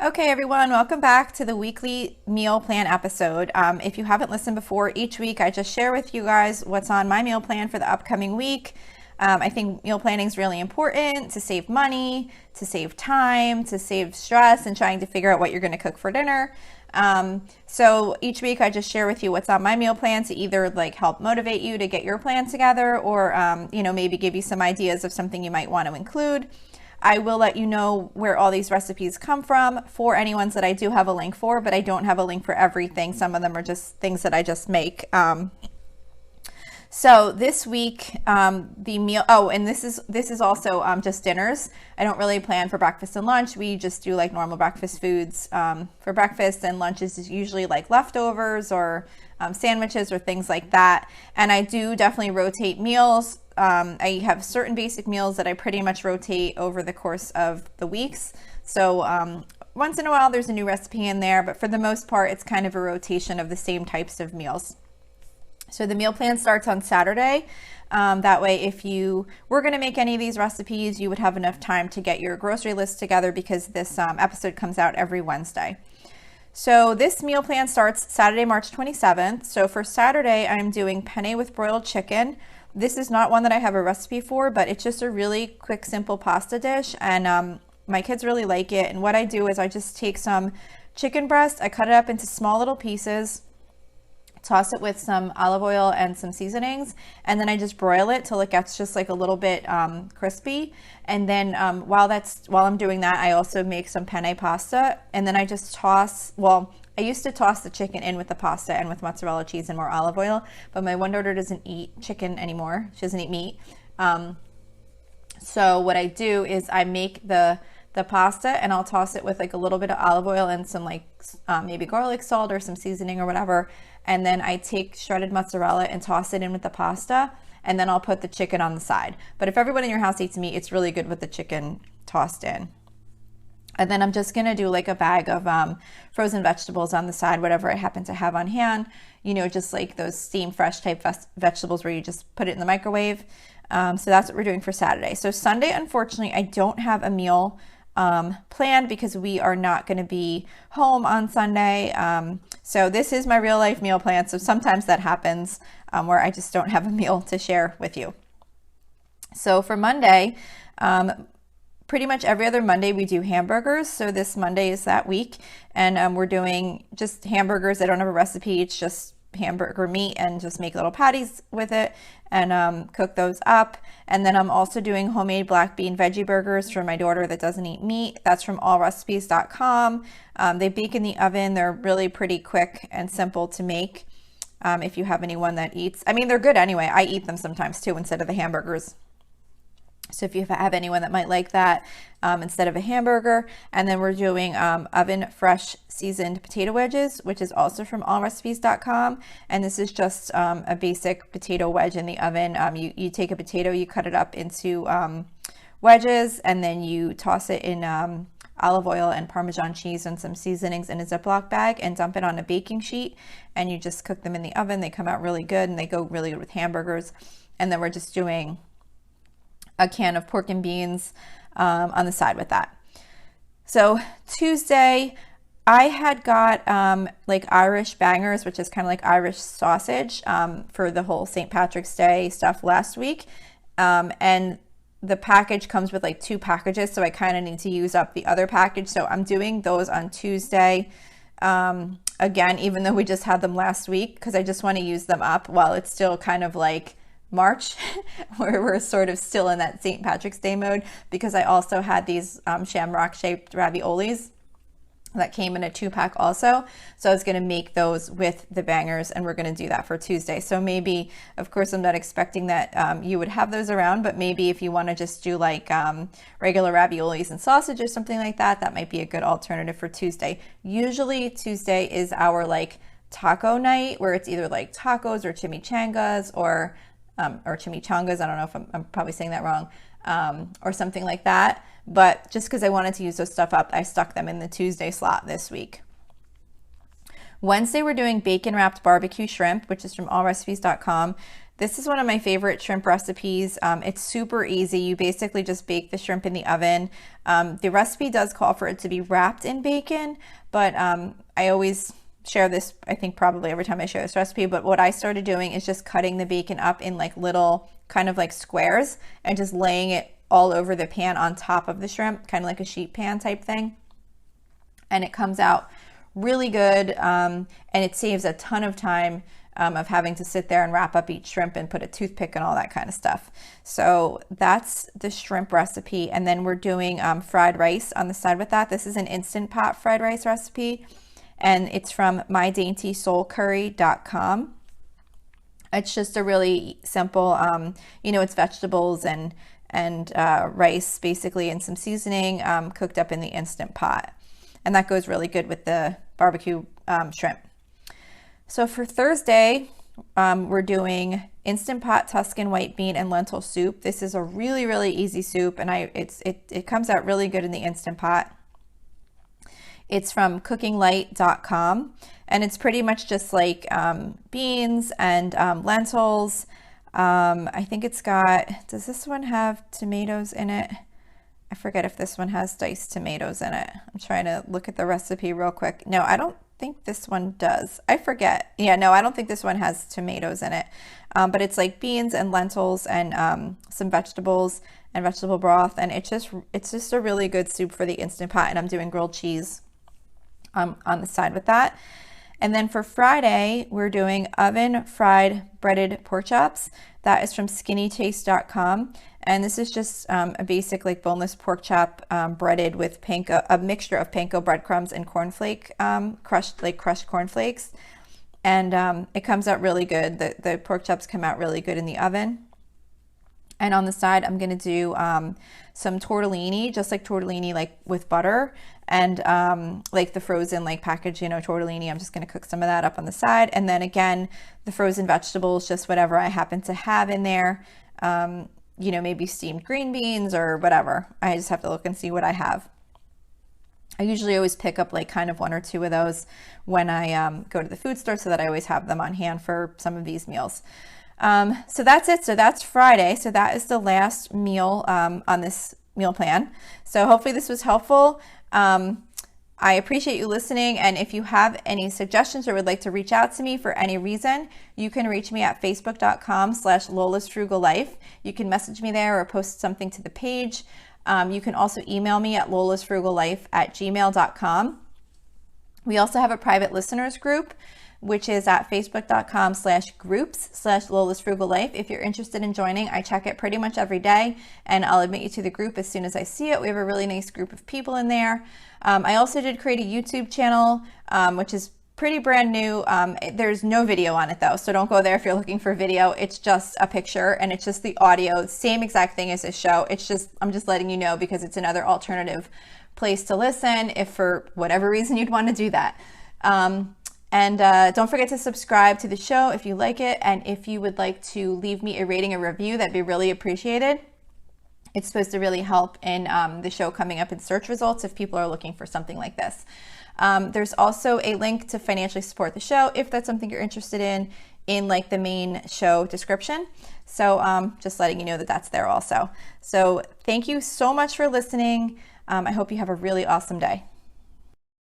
Okay, everyone, welcome back to the weekly meal plan episode. If you haven't listened before, each week I just share with you guys what's on my meal plan for the upcoming week. I think meal planning is really important to save money, to save time, to save stress, and trying to figure out what you're going to cook for dinner. So each week I just share with you what's on my meal plan to either like help motivate you to get your plan together or, maybe give you some ideas of something you might want to include. I will let you know where all these recipes come from for any ones that I do have a link for, but I don't have a link for everything. Some of them are just things that I just make. So this week, the meal, and this is also just dinners. I don't really plan for breakfast and lunch. We just do like normal breakfast foods for breakfast, and lunches is usually like leftovers or sandwiches or things like that. And I do definitely rotate meals. I have certain basic meals that I pretty much rotate over the course of the weeks. So once in a while there's a new recipe in there, but for the most part it's kind of a rotation of the same types of meals. So the meal plan starts on Saturday. That way if you were going to make any of these recipes, you would have enough time to get your grocery list together because this episode comes out every Wednesday. So this meal plan starts Saturday, March 27th. So for Saturday, I'm doing penne with broiled chicken. This is not one that I have a recipe for, but it's just a really quick, simple pasta dish. And my kids really like it. And what I do is I just take some chicken breast, I cut it up into small little pieces, toss it with some olive oil and some seasonings, and then I just broil it till it gets just like a little bit crispy. And then while I'm doing that, I also make some penne pasta, and then I just I used to toss the chicken in with the pasta and with mozzarella cheese and more olive oil, but my one daughter doesn't eat chicken anymore. She doesn't eat meat. So what I do is I make the pasta and I'll toss it with like a little bit of olive oil and some like maybe garlic salt or some seasoning or whatever. And then I take shredded mozzarella and toss it in with the pasta, and then I'll put the chicken on the side. But if everyone in your house eats meat, it's really good with the chicken tossed in. And then I'm just going to do like a bag of frozen vegetables on the side, whatever I happen to have on hand, just like those steamed fresh type vegetables where you just put it in the microwave. So that's what we're doing for Saturday. So Sunday, unfortunately, I don't have a meal planned because we are not going to be home on Sunday. So this is my real life meal plan. So sometimes that happens where I just don't have a meal to share with you. So for Monday, pretty much every other Monday we do hamburgers. So this Monday is that week, and we're doing just hamburgers. I don't have a recipe. It's just hamburger meat and just make little patties with it and cook those up. And then I'm also doing homemade black bean veggie burgers for my daughter that doesn't eat meat. That's from allrecipes.com. They bake in the oven. They're really pretty quick and simple to make. If you have anyone that eats, they're good anyway. I eat them sometimes too instead of the hamburgers. So if you have anyone that might like that instead of a hamburger. And then we're doing oven fresh seasoned potato wedges, which is also from allrecipes.com. And this is just a basic potato wedge in the oven. You take a potato, you cut it up into wedges, and then you toss it in olive oil and Parmesan cheese and some seasonings in a Ziploc bag and dump it on a baking sheet. And you just cook them in the oven. They come out really good and they go really good with hamburgers. And then we're just doing a can of pork and beans on the side with that. So Tuesday, I had got like Irish bangers, which is kind of like Irish sausage for the whole St. Patrick's Day stuff last week. And the package comes with like 2 packages, so I kind of need to use up the other package. So I'm doing those on Tuesday. Again, even though we just had them last week, because I just want to use them up while it's still kind of like March, where we're sort of still in that St. Patrick's Day mode, because I also had these shamrock shaped raviolis that came in a 2-pack also. So I was going to make those with the bangers, and we're going to do that for Tuesday. So maybe, of course, I'm not expecting that you would have those around, but maybe if you want to just do like regular raviolis and sausage or something like that, that might be a good alternative for Tuesday. Usually Tuesday is our like taco night, where it's either like tacos or chimichangas or chimichangas. I don't know if I'm probably saying that wrong, or something like that. But just because I wanted to use those stuff up, I stuck them in the Tuesday slot this week. Wednesday, we're doing bacon wrapped barbecue shrimp, which is from allrecipes.com. This is one of my favorite shrimp recipes. It's super easy. You basically just bake the shrimp in the oven. The recipe does call for it to be wrapped in bacon, but I always share this, I think probably every time I share this recipe, but what I started doing is just cutting the bacon up in like little kind of like squares and just laying it all over the pan on top of the shrimp, kind of like a sheet pan type thing. And it comes out really good, and it saves a ton of time of having to sit there and wrap up each shrimp and put a toothpick and all that kind of stuff. So that's the shrimp recipe. And then we're doing fried rice on the side with that. This is an Instant Pot fried rice recipe, and it's from mydaintysoulcurry.com. It's just a really simple, it's vegetables and rice basically, and some seasoning cooked up in the Instant Pot. And that goes really good with the barbecue shrimp. So for Thursday, we're doing Instant Pot Tuscan white bean and lentil soup. This is a really, really easy soup, and it comes out really good in the Instant Pot. It's from cookinglight.com, and it's pretty much just like beans and lentils. I think it's got, does this one have tomatoes in it? I forget if this one has diced tomatoes in it. I'm trying to look at the recipe real quick. No, I don't think this one does. I forget. Yeah, no, I don't think this one has tomatoes in it. But it's like beans and lentils and some vegetables and vegetable broth, and it's just a really good soup for the Instant Pot. And I'm doing grilled cheese on the side with that. And then for Friday, we're doing oven fried breaded pork chops. That is from skinnytaste.com. And this is just a basic like boneless pork chop breaded with panko, a mixture of panko breadcrumbs and cornflake, crushed cornflakes. And it comes out really good. The pork chops come out really good in the oven. And on the side, I'm gonna do some tortellini, just like tortellini like with butter, and like the frozen like packaged, tortellini. I'm just gonna cook some of that up on the side. And then again, the frozen vegetables, just whatever I happen to have in there. Maybe steamed green beans or whatever. I just have to look and see what I have. I usually always pick up like kind of one or two of those when I go to the food store, so that I always have them on hand for some of these meals. So that's it. So that's Friday. So that is the last meal on this meal plan. So hopefully this was helpful. I appreciate you listening, and if you have any suggestions or would like to reach out to me for any reason, you can reach me at facebook.com/lolasfrugallife. You can message me there or post something to the page. You can also email me at lolasfrugallife@gmail.com. We also have a private listeners group, which is at facebook.com/groups/lolasfrugallife. If you're interested in joining, I check it pretty much every day, and I'll admit you to the group as soon as I see it. We have a really nice group of people in there. I also did create a YouTube channel, which is pretty brand new. There's no video on it though, so don't go there if you're looking for video. It's just a picture, and it's just the audio, same exact thing as this show. I'm just letting you know because it's another alternative place to listen if for whatever reason you'd want to do that. And don't forget to subscribe to the show if you like it. And if you would like to leave me a rating or review, that'd be really appreciated. It's supposed to really help in the show coming up in search results if people are looking for something like this. There's also a link to financially support the show if that's something you're interested in like the main show description. So just letting you know that that's there also. So thank you so much for listening. I hope you have a really awesome day.